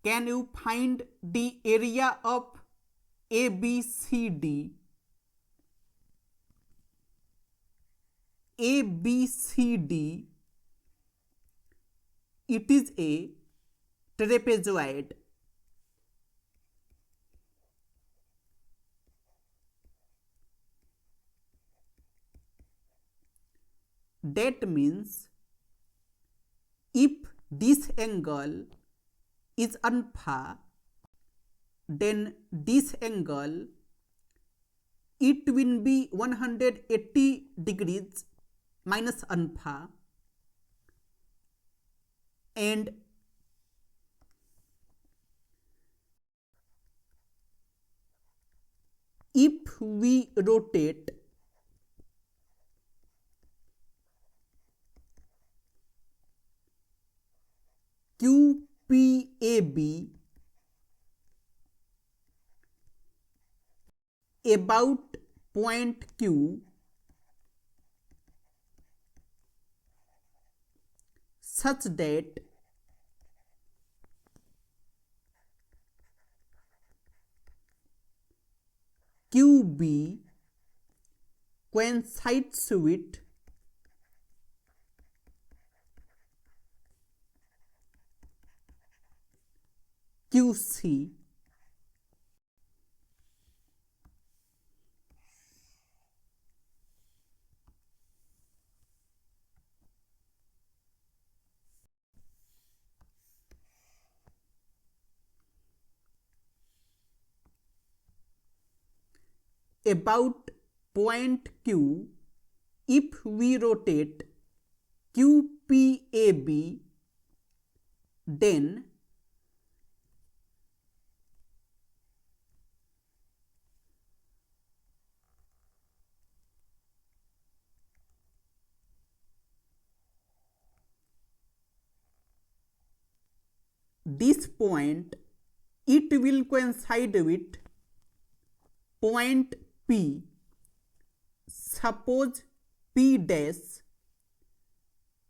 Can you find the area of ABCD? ABCD, it is a trapezoid. That means if this angle is alpha, then this angle it will be 180 degrees minus alpha, and if we rotate QPAB about point Q such that QB coincides with QC. About point Q, if we rotate QPAB, then this point it will coincide with point P. Suppose P dash,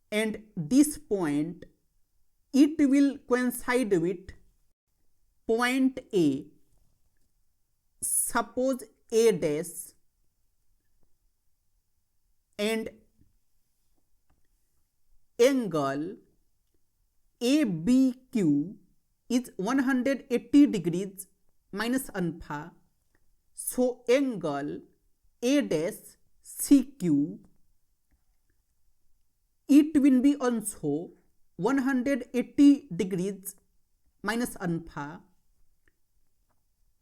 and this point it will coincide with point A. Suppose A dash, and angle ABQ is 180 degrees minus alpha. So angle A dash CQ it will be also 180 degrees minus alpha,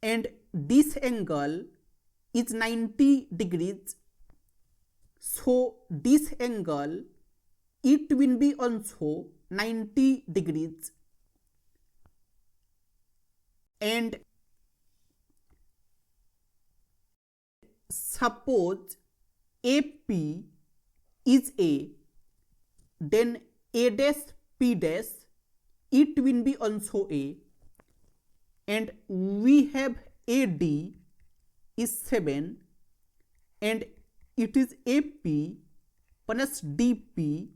and this angle is 90 degrees. So this angle it will be also 90 degrees, and suppose AP is A, then A dash P dash it will be also A, and we have AD is 7, and it is AP plus DP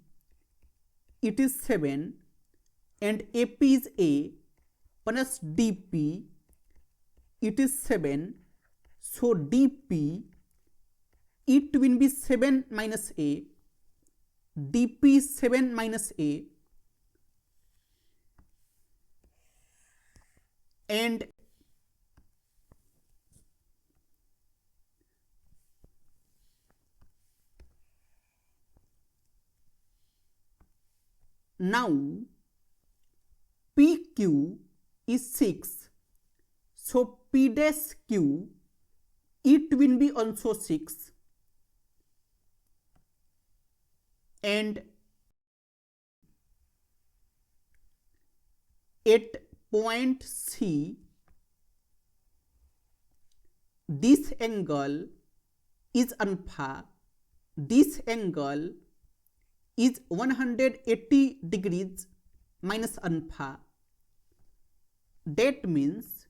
it is 7, and AP is A plus DP it is 7. So DP it will be 7 minus A, DP is 7 minus A, and now PQ is 6. So P dash Q it will be also 6, and at point C this angle is alpha, this angle is 180 degrees minus alpha. That means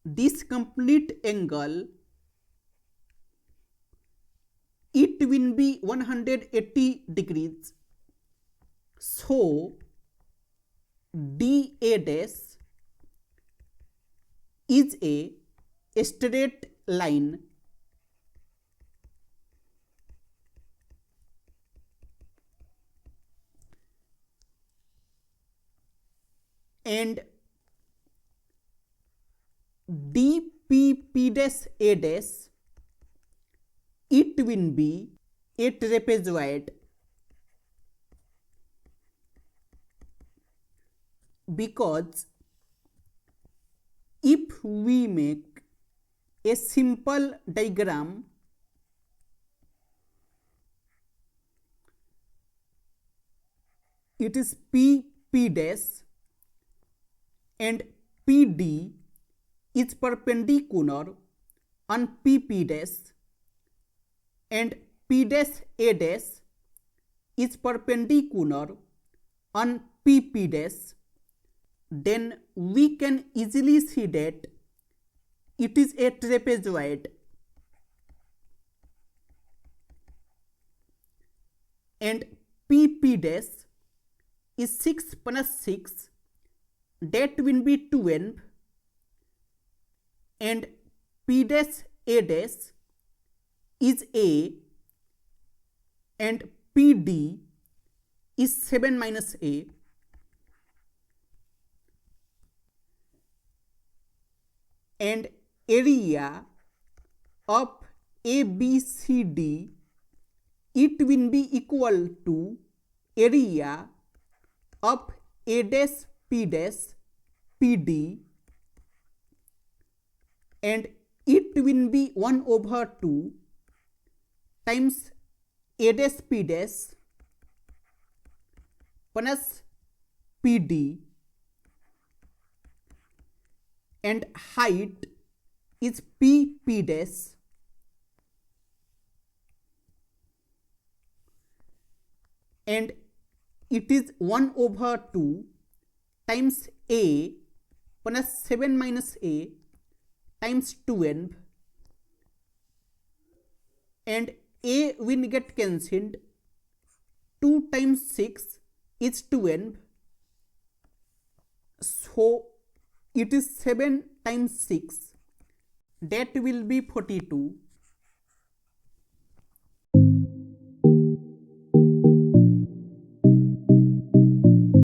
this complete angle it will be 180 degrees. So DA dash is a straight line and dpp dash a dash, it will be a trapezoid, because if we make a simple diagram, it is P dash and PD is perpendicular on PP dash and P dash A dash is perpendicular on PP dash, then we can easily see that it is a trapezoid. And PP dash is 6 plus 6, that will be 12, and P dash A dash is A and PD is 7 minus A. And area of ABCD, it will be equal to area of A dash P dash PD, and it will be 1 over 2 times A dash P dash plus PD, and height is PP dash and it is 1 over 2 times A plus 7 minus A times 12, and A will get cancelled, 2 times 6 is 12, so it is 7 times 6, that will be 42,